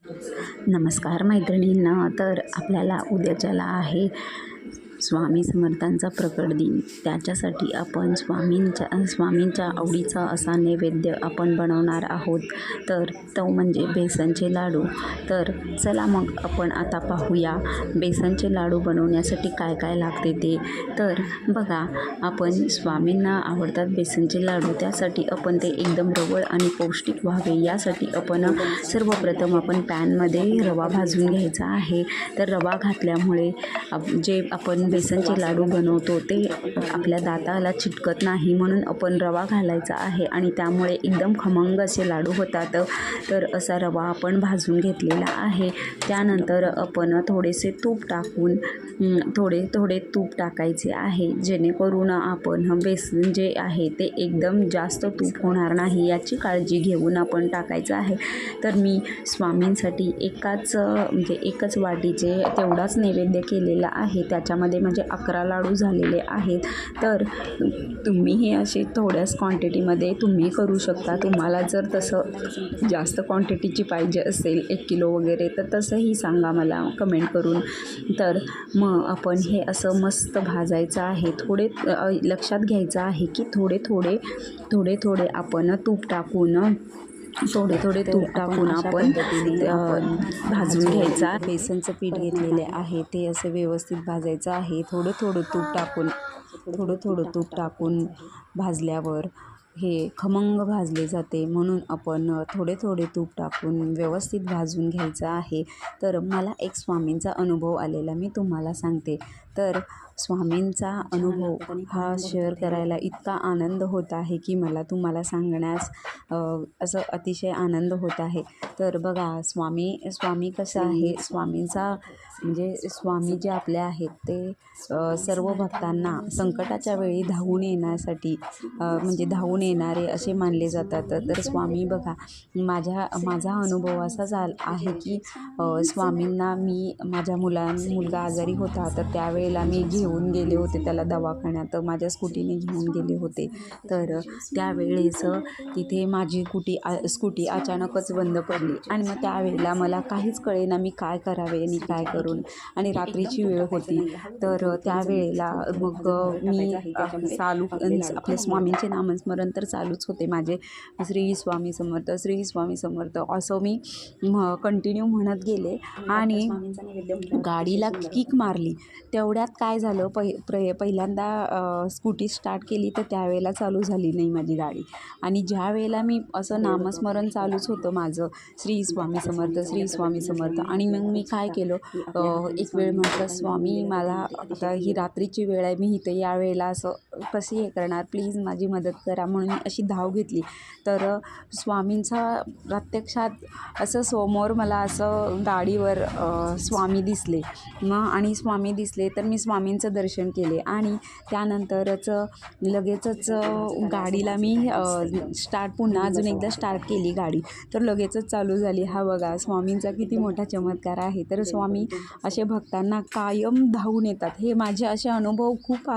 नमस्कार मैत्रिणींना. तर आपल्याला उद्याच्याला आहे स्वामी समर्थांचा प्रकट दिन. त्याच्यासाठी आपण स्वामींच्या आवडीचा असा नैवेद्य आपण बनवणार आहोत. तर तो म्हणजे बेसनचे लाडू. तर चला मग आपण आता पाहूया बेसनचे लाडू बनवण्यासाठी काय काय लागते ते. तर बघा, आपण स्वामींना आवडतात बेसनचे लाडू. त्यासाठी आपण ते एकदम रवळ आणि पौष्टिक व्हावे यासाठी आपण सर्वप्रथम पॅनमध्ये रवा भाजून घ्यायचा आहे. तर रवा घातल्यामुळे जे आपण बेसनचे लाडू बनवतो ते आपल्या दाताला चिटकत नाही, म्हणून आपण रवा घालायचा आहे आणि त्यामुळे एकदम खमंग असे लाडू होतात. तर असा रवा आपण भाजून घेतलेला आहे. त्यानंतर आपण थोडेसे तूप टाकून थोडे तूप टाकायचे आहे, जेणेकरून आपण बेसन जे आहे ते एकदम जास्त तूप होणार नाही याची काळजी घेऊन आपण टाकायचं आहे. तर मी स्वामींसाठी एकच वाटीचे तेवढाच नैवेद्य केलेला आहे. त्याच्यामध्ये 11 लाडू झालेले आहेत. तर तुम्हीही असे थोड्याच क्वांटिटीमध्ये तुम्ही करू शकता. तुम्हाला जर तसं जास्त क्वांटिटीची पाहिजे असेल 1 किलो वगैरे, तर तसंही सांगा मला कमेंट करून. तर मग आपण हे असं मस्त भाजायचं आहे. लक्षात घ्यायचं आहे की थोडे आपण तूप टाकून आपण भाजून घ्यायचा. बेसनचं पीठ घेतलेले आहे ते असं व्यवस्थित भाजायचं आहे. थोडं तूप टाकून भाजल्यावर हे खमंग भाजले जाते, म्हणून आपण थोडे तूप टाकून व्यवस्थित भाजून घ्यायचं आहे. तर मला एक स्वामींचा अनुभव आलेला मी तुम्हाला सांगते. तर स्वामींचा अनुभव हा शेअर करायला इतका आनंद होत आहे की मला तुम्हाला सांगण्यास असं अतिशय आनंद होत आहे. तर बघा, स्वामी कसं आहे, स्वामींचा स्वामी जे आपले आहेत ते सर्व भक्तांना संकटाच्या वेळी धावून येणारे असे मानले जातात. तर स्वामी बघा, माझा अनुभव असा आहे की स्वामींना माझा मुलगा आजारी होता, तर त्यावेळेला मी घेऊन गेले होते त्याला दवाखान्यात. माझ्या स्कूटीने घेऊन गेले होते. तर त्यावेळेस तिथे माझी स्कूटी अचानकच बंद पडली आणि मग त्यावेळेला मला काहीच कळेना मी काय करावे आणि काय करून, आणि रात्रीची वेळ होती. तर त्यावेळेला मग मी आपल्या स्वामींचे नामस्मरण तर चालूच होते माझे. श्री स्वामी समर्थ, श्री स्वामी समर्थ असं मी कंटिन्यू म्हणत गेले आणि गाडीला किक मारली. तेवढ्यात काय झालं, पहिल्यांदा स्कूटी स्टार्ट केली तर त्यावेळेला चालू झाली नाही माझी गाडी. आणि ज्या वेळेला मी असं नामस्मरण चालूच होतं माझं, श्री स्वामी समर्थ, श्री स्वामी समर्थ, आणि मग मी काय केलं, एक वेळ म्हटलं, स्वामी मला आता ही रात्रीची वेळ आहे, मी इथं या वेळेला असं कशी हे करणार, प्लीज माझी मदत करा, म्हणून मी अशी धाव घेतली. तर स्वामींचा प्रत्यक्षात असं समोर मला असं गाडीवर स्वामी दिसले आणि स्वामी दिसले तर मी स्वामींचं दर्शन केले आणि त्यानंतरच लगेचच गाडीला मी पुन्हा अजून एकदा स्टार्ट केली गाडी, तर लगेचच चालू झाली. हा बघा, स्वामींचा किती मोठा चमत्कार आहे. तर स्वामी असे भक्तांना कायम धावून येतात. हे माझे असे अनुभव खूप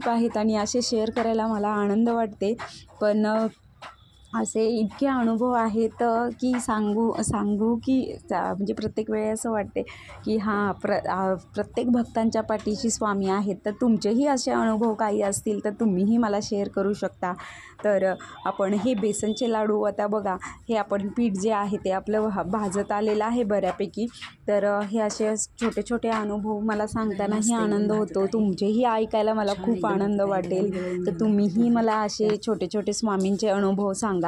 आहेत आणि असे शेअर करायला मला आनंद वाटते. पण असे इतके अनुभव आहेत की सांगू की प्रत्येक वेळी असं वाटते की प्रत्येक भक्तांच्या पाठीशी स्वामी आहेत. तर तुमचेही असे अनुभव काही असतील तर तुम्हीही मला शेअर करू शकता. तर आपण हे बेसनचे लाडू, आता बघा, हे आपण पीठ जे आहे ते आपलं भाजत आलेलं आहे बऱ्यापैकी. तर हे असे छोटे अनुभव मला सांगतानाही आनंद होतो. तुमचेही ऐकायला मला खूप आनंद वाटेल. तर तुम्हीही मला असे छोटे स्वामींचे अनुभव सांगा.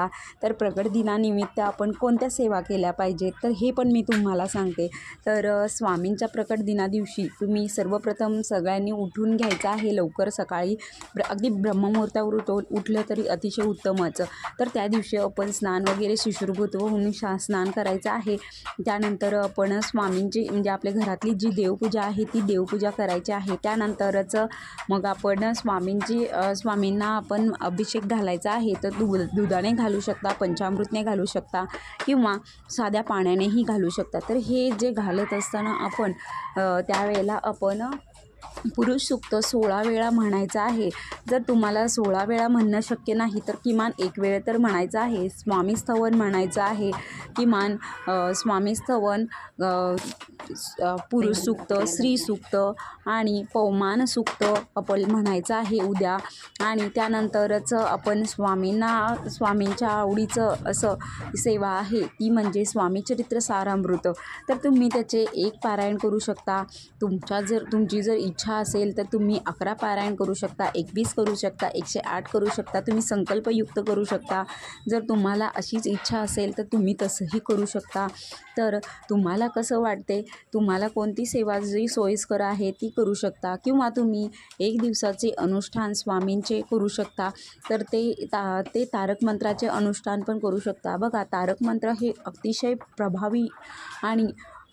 तर प्रकट दिनानिमित्त आपण कोणत्या सेवा केल्या पाहिजेत, तर हे पण मी तुम्हाला सांगते. तर स्वामींच्या प्रकट दिनादिवशी तुम्ही सर्वप्रथम सगळ्यांनी उठून घ्यायचं आहे लवकर सकाळी. अगदी ब्रह्ममुहूर्तावर उठलं तरी अतिशय उत्तमच. तर त्या दिवशी आपण स्नान वगैरे शुचिर्भूत होऊन स्नान करायचं आहे. त्यानंतर आपण स्वामींची आपल्या घरातली जी देवपूजा आहे ती देवपूजा करायची आहे. त्यानंतरच मग आपण स्वामींना आपण अभिषेक घालायचा आहे. तर दुधाने घालू शकता, पंचामृतने घालू शकता किंवा साध्या पाण्यानेही घालू शकता. तर हे जे घालत असताना आपण त्यावेळेला आपण पुरुष सूक्त 16 वेळा म्हणायचं आहे. जर तुम्हाला 16 वेळा म्हणणं शक्य नाही तर किमान 1 वेळ तर म्हणायचं आहे. स्वामी स्तवन म्हणायचं आहे. किमान स्वामी स्तवन, पुरुष सूक्त, स्त्री सूक्त आणि पवमान सूक्त आपण म्हणायचं आहे उद्या. आणि त्यानंतरच आपण स्वामींच्या आवडीचं असं सेवा आहे ती म्हणजे स्वामी चरित्र सारामृत. तर तुम्ही त्याचे 1 पारायण करू शकता. तुमची जर इच्छा असेल तर तुम्ही 11 पारायण करू शकता, 21 करू शकता, 108 करू शकता. तुम्ही संकल्पयुक्त करू शकता. जर तुम्हाला अशीच इच्छा असेल तर तुम्ही तसंही करू शकता. तर तुम्हाला कसं वाटते, तुम्हाला कोणती सेवा जी सोयीस्कर आहे ती करू शकता. किंवा तुम्ही 1 दिवसाचे अनुष्ठान स्वामींचे करू शकता. तर ते तारक मंत्राचे अनुष्ठान पण करू शकता. बघा, तारक मंत्र हे अतिशय प्रभावी आणि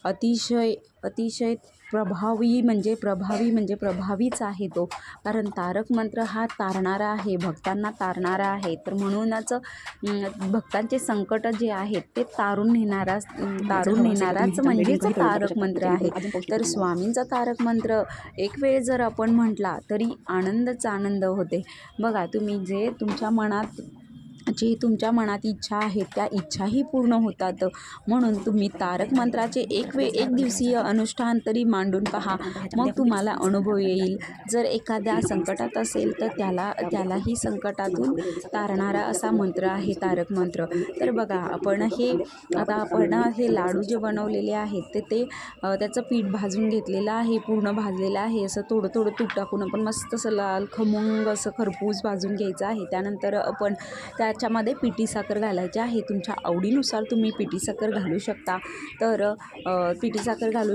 अतिशय प्रभावीच आहे तो. कारण तारक मंत्र हा तारणारा आहे, भक्तांना तारणारा आहे. तर म्हणूनच भक्तांचे संकट जे आहेत ते तारून नेणाराच म्हणजेच तारक मंत्र आहे. तर स्वामींचा तारक मंत्र 1 वेळ जर आपण म्हटला तरी आनंद होते. बघा, तुम्ही जे तुमच्या मनात इच्छा आहेत त्या इच्छाही पूर्ण होतात. म्हणून तुम्ही तारक मंत्राचे 1 दिवसीय अनुष्ठान तरी मांडून पहा, मग तुम्हाला अनुभव येईल. जर एखाद्या संकटात असेल तर त्यालाही संकटातून तारणारा असा मंत्र आहे तारक मंत्र. तर बघा, आपण हे लाडू जे बनवलेले आहेत ते त्याचं पीठ भाजून घेतलेलं आहे, पूर्ण भाजलेलं आहे. असं थोडं तूप टाकून आपण मस्त असं लाल खमंग असं खरपूस भाजून घ्यायचं आहे. त्यानंतर आपण त्याच्यामध्ये पिठी साखर घालायची आहे. तुमच्या आवडीनुसार तुम्ही पिठी साखर घालू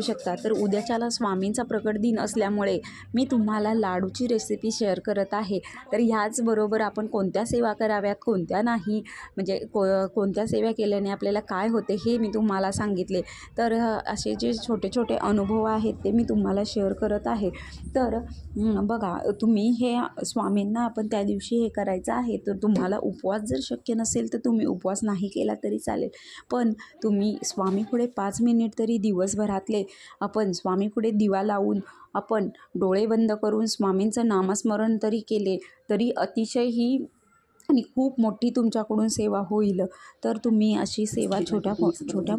शकता. तर उद्याच्याला स्वामींचा प्रकट दिन असल्यामुळे मी तुम्हाला लाडूची रेसिपी शेअर करत आहे. तर ह्याचबरोबर आपण कोणत्या सेवा कराव्यात, कोणत्या नाही, म्हणजे कोणत्या सेवा केल्याने आपल्याला काय होते हे मी तुम्हाला सांगितले. तर असे जे छोटे अनुभव आहेत ते मी तुम्हाला शेअर करत आहे. तर बघा, तुम्ही हे स्वामींना आपण त्या दिवशी हे करायचं आहे. तर तुम्हाला उपवास जर शक्य नसेल तर तुम्ही उपवास नाही केला तरी चालेल. पण तुम्ही स्वामीपुढे 5 मिनिट तरी दिवसभरातले आपण स्वामीपुढे दिवा लावून आपण डोळे बंद करून स्वामींचं नामस्मरण तरी केले तरी अतिशय ही आणि खूप मोठी तुमच्याकडून सेवा होईल. तर तुम्ही अशी सेवा छोट्या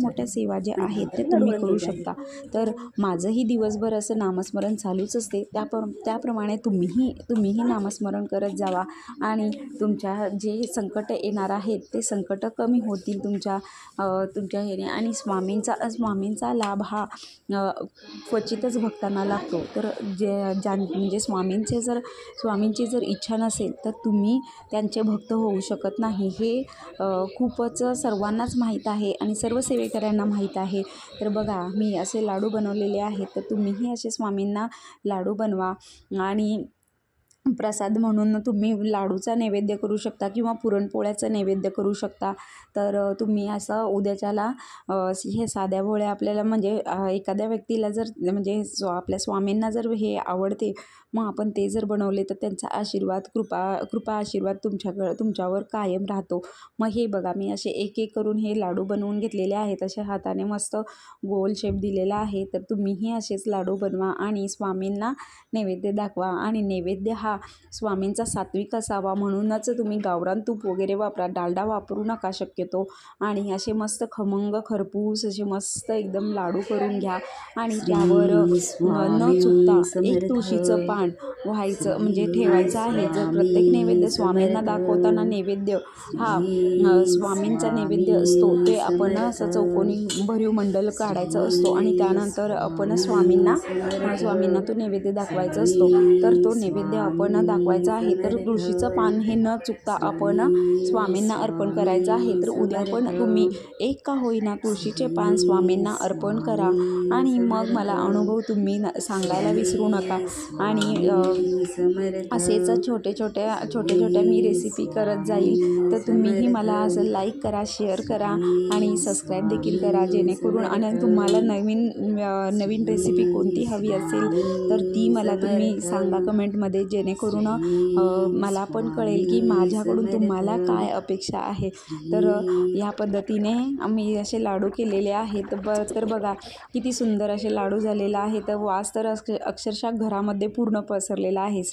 मोठ्या सेवा ज्या आहेत ते तुम्ही करू शकता. तर माझंही दिवसभर असं नामस्मरण चालूच असते. त्याप्रमाणे तुम्हीही नामस्मरण करत जावा आणि तुमच्या जे संकट येणार आहेत ते संकट कमी होतील तुमच्या ह्याने. आणि स्वामींचा लाभ हा क्वचितच भक्तांना लागतो. तर म्हणजे स्वामींची जर इच्छा नसेल तर तुम्ही त्यांचे भक्त होऊ शकत नाही. हे खूपच सर्वांनाच माहीत आहे आणि सर्व सेवेकऱ्यांना माहीत आहे. तर बघा, मी असे लाडू बनवलेले आहेत. तर तुम्हीही असे स्वामींना लाडू बनवा आणि प्रसाद म्हणून तुम्ही लाडूचा नैवेद्य करू शकता किंवा पुरणपोळ्याचं नैवेद्य करू शकता. तर तुम्ही असं उद्याच्याला हे साध्या भोळ्या आपल्याला म्हणजे एखाद्या व्यक्तीला जर म्हणजे आपल्या स्वामींना जर हे आवडते, मग आपण ते जर बनवले तर त्यांचा आशीर्वाद कृपा आशीर्वाद तुमच्यावर कायम राहतो. मग हे बघा, मी असे एक करून हे लाडू बनवून घेतलेले आहेत. अशा हाताने मस्त गोल शेप दिलेला आहे. तर तुम्हीही असेच लाडू बनवा आणि स्वामींना नैवेद्य दाखवा. आणि नैवेद्य हा स्वामींचा सात्विक असावा म्हणूनच तुम्ही गावरान तूप वगैरे वापरा, डालडा वापरू नका शक्यतो. आणि असे मस्त खमंग खरपूस असे मस्त एकदम लाडू करून घ्या आणि त्यावर न चुकता 1 तुळशीचं पान व्हायचं म्हणजे ठेवायचं आहे. जर प्रत्येक नैवेद्य स्वामींना दाखवताना नैवेद्य हा स्वामींचा नैवेद्य असतो ते आपण असं चौकोनी भरीव मंडल काढायचं असतो आणि त्यानंतर आपण स्वामींना तो नैवेद्य दाखवायचा असतो. तर तो नैवेद्य आपण दाखवायचा आहे. तर तुळशीचं पान हे न चुकता आपण स्वामींना अर्पण करायचं आहे. तर उद्या पण तुम्ही 1 का होईना तुळशीचे पान स्वामींना अर्पण करा आणि मग मला अनुभव तुम्ही सांगायला विसरू नका. आणि असेच छोट्या मी रेसिपी करत जाईल. तर तुम्हीही मला असं लाईक करा, शेअर करा आणि सबस्क्राईब देखील करा, जेणेकरून आणि तुम्हाला नवीन रेसिपी कोणती हवी असेल तर ती मला तुम्ही सांगा कमेंटमध्ये, जेणेकरून मला पण कळेल की माझ्याकडून तुम्हाला काय अपेक्षा आहे. तर या पद्धतीने आम्ही असे लाडू केलेले आहेत. तर बघा किती सुंदर असे लाडू झालेले आहे. तर वास तर अक्षरशः घरामध्ये पूर्ण पसरलेला आहे.